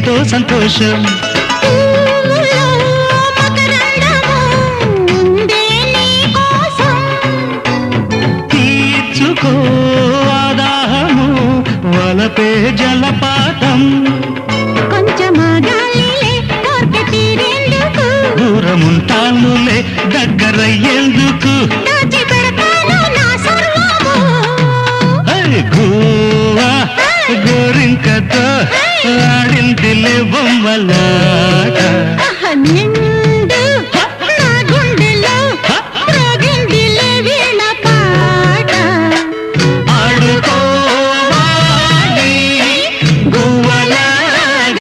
ఎంతో సంతోషం. తీర్చుకో ఆదాహము వలపే జలపాతం. దూరముంటానులే దగ్గరయ్యేందుకు. గోవా గోరింకతో ఆడిందిలే బొమ్మలాట.